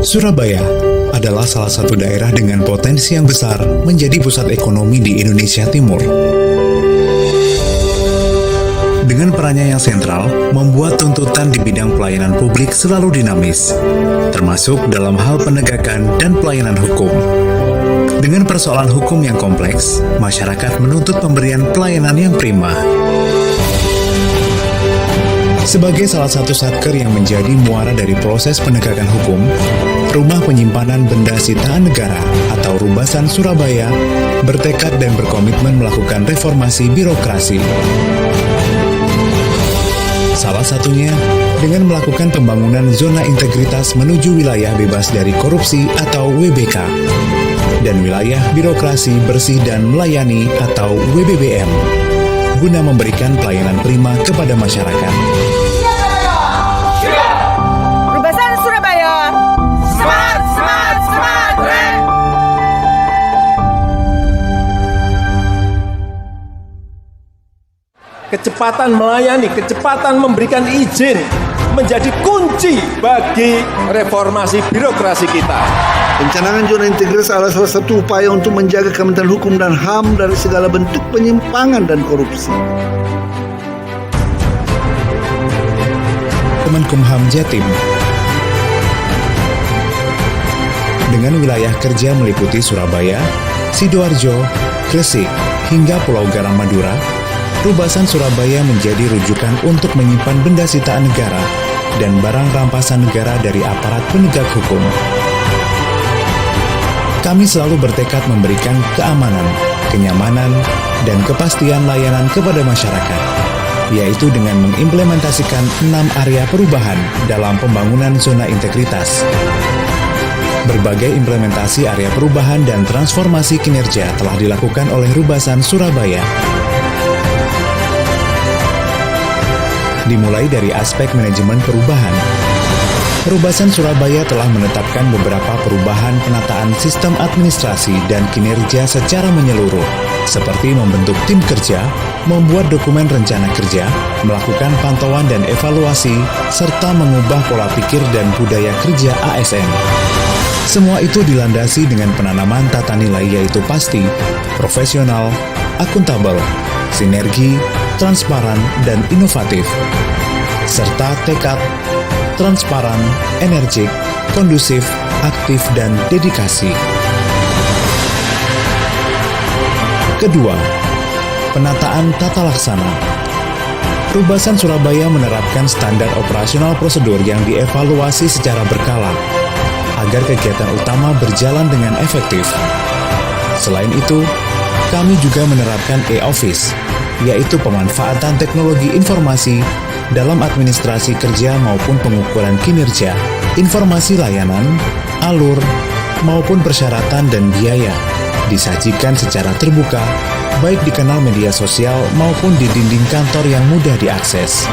Surabaya adalah salah satu daerah dengan potensi yang besar menjadi pusat ekonomi di Indonesia Timur. Dengan perannya yang sentral, membuat tuntutan di bidang pelayanan publik selalu dinamis, termasuk dalam hal penegakan dan pelayanan hukum. Dengan persoalan hukum yang kompleks, masyarakat menuntut pemberian pelayanan yang prima. Sebagai salah satu satker yang menjadi muara dari proses penegakan hukum, Rumah Penyimpanan Benda Sitaan Negara atau Rubasan Surabaya bertekad dan berkomitmen melakukan reformasi birokrasi. Salah satunya dengan melakukan pembangunan zona integritas menuju wilayah bebas dari korupsi atau WBK dan wilayah birokrasi bersih dan melayani atau WBBM guna memberikan pelayanan prima kepada masyarakat. Rubasan Surabaya, semangat, semangat, semangat, rek! Kecepatan melayani, kecepatan memberikan izin menjadi kunci bagi reformasi birokrasi kita. Pencanangan zona integritas adalah salah satu upaya untuk menjaga Kementerian Hukum dan HAM dari segala bentuk penyimpangan dan korupsi. Kemenkumham Jatim dengan wilayah kerja meliputi Surabaya, Sidoarjo, Gresik, hingga Pulau Garam Madura, Rubasan Surabaya menjadi rujukan untuk menyimpan benda sitaan negara dan barang rampasan negara dari aparat penegak hukum. Kami selalu bertekad memberikan keamanan, kenyamanan, dan kepastian layanan kepada masyarakat, yaitu dengan mengimplementasikan 6 area perubahan dalam pembangunan zona integritas. Berbagai implementasi area perubahan dan transformasi kinerja telah dilakukan oleh Rubasan Surabaya. Dimulai dari aspek manajemen perubahan, Rubasan Surabaya telah menetapkan beberapa perubahan penataan sistem administrasi dan kinerja secara menyeluruh, seperti membentuk tim kerja, membuat dokumen rencana kerja, melakukan pantauan dan evaluasi, serta mengubah pola pikir dan budaya kerja ASN. Semua itu dilandasi dengan penanaman tata nilai yaitu pasti, profesional, akuntabel, sinergi, transparan, dan inovatif, serta tekad, transparan, energik, kondusif, aktif, dan dedikasi. Kedua, penataan tata laksana. Rubasan Surabaya menerapkan standar operasional prosedur yang dievaluasi secara berkala, agar kegiatan utama berjalan dengan efektif. Selain itu, kami juga menerapkan e-office, yaitu pemanfaatan teknologi informasi dalam administrasi kerja maupun pengukuran kinerja, informasi layanan, alur, maupun persyaratan dan biaya, disajikan secara terbuka, baik di kanal media sosial maupun di dinding kantor yang mudah diakses.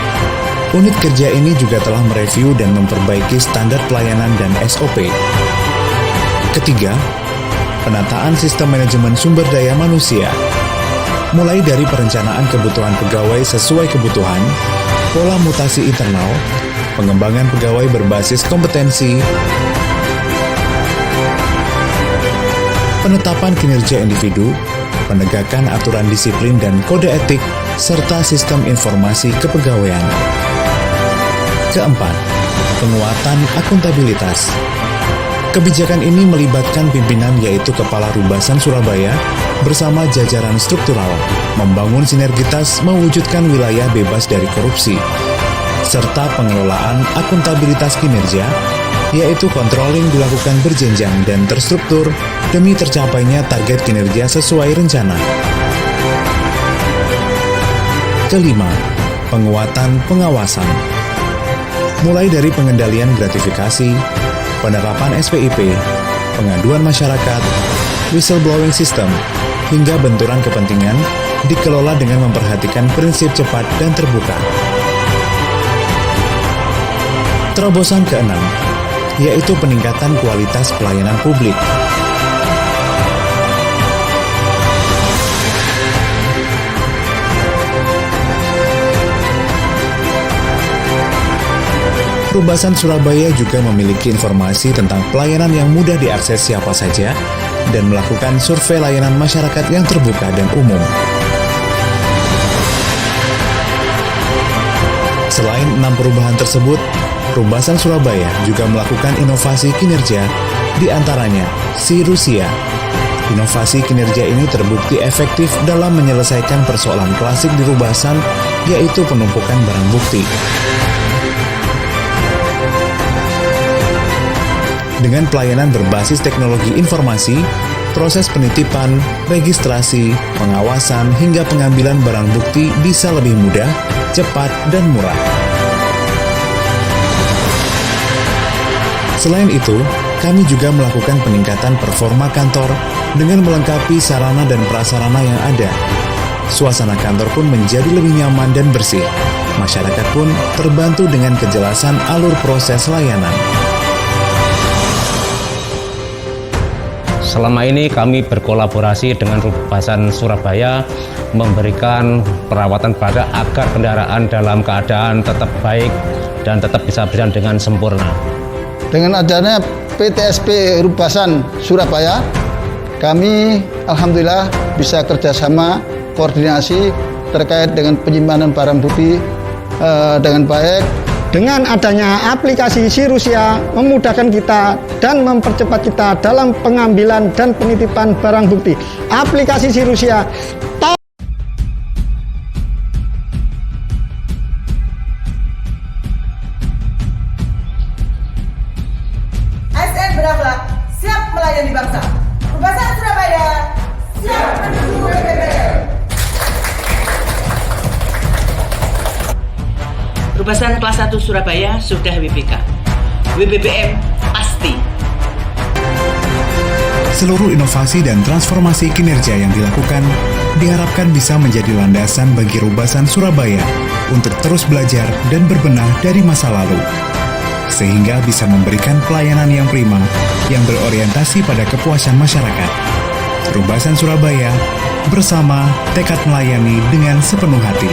Unit kerja ini juga telah mereview dan memperbaiki standar pelayanan dan SOP. Ketiga, penataan sistem manajemen sumber daya manusia. Mulai dari perencanaan kebutuhan pegawai sesuai kebutuhan, pola mutasi internal, pengembangan pegawai berbasis kompetensi, penetapan kinerja individu, penegakan aturan disiplin dan kode etik, serta sistem informasi kepegawaian. Keempat, penguatan akuntabilitas. Kebijakan ini melibatkan pimpinan yaitu Kepala Rubasan Surabaya bersama jajaran struktural, membangun sinergitas mewujudkan wilayah bebas dari korupsi, serta pengelolaan akuntabilitas kinerja, yaitu controlling dilakukan berjenjang dan terstruktur demi tercapainya target kinerja sesuai rencana. Kelima, penguatan pengawasan. Mulai dari pengendalian gratifikasi, penerapan SPIP, pengaduan masyarakat, whistleblowing system, hingga benturan kepentingan dikelola dengan memperhatikan prinsip cepat dan terbuka. Terobosan keenam, yaitu peningkatan kualitas pelayanan publik. Rubasan Surabaya juga memiliki informasi tentang pelayanan yang mudah diakses siapa saja dan melakukan survei layanan masyarakat yang terbuka dan umum. Selain 6 perubahan tersebut, Rubasan Surabaya juga melakukan inovasi kinerja, di antaranya Sirusia. Inovasi kinerja ini terbukti efektif dalam menyelesaikan persoalan klasik di Rubasan, yaitu penumpukan barang bukti. Dengan pelayanan berbasis teknologi informasi, proses penitipan, registrasi, pengawasan, hingga pengambilan barang bukti bisa lebih mudah, cepat, dan murah. Selain itu, kami juga melakukan peningkatan performa kantor dengan melengkapi sarana dan prasarana yang ada. Suasana kantor pun menjadi lebih nyaman dan bersih. Masyarakat pun terbantu dengan kejelasan alur proses layanan. Selama ini kami berkolaborasi dengan Rubasan Surabaya memberikan perawatan pada agar kendaraan dalam keadaan tetap baik dan tetap bisa berjalan dengan sempurna. Dengan adanya PTSP Rubasan Surabaya, kami alhamdulillah bisa kerjasama koordinasi terkait dengan penyimpanan barang bukti dengan baik. Dengan adanya aplikasi Sirusia memudahkan kita dan mempercepat kita dalam pengambilan dan penitipan barang bukti. Aplikasi Sirusia ASN berakhlak, siap melayani bangsa. Rubasan Surabaya, siap menuju WBBM. Rubasan kelas 1 Surabaya sudah WBK. WBBM pasti. Seluruh inovasi dan transformasi kinerja yang dilakukan diharapkan bisa menjadi landasan bagi Rubasan Surabaya untuk terus belajar dan berbenah dari masa lalu, sehingga bisa memberikan pelayanan yang prima yang berorientasi pada kepuasan masyarakat. Rubasan Surabaya bersama tekad melayani dengan sepenuh hati.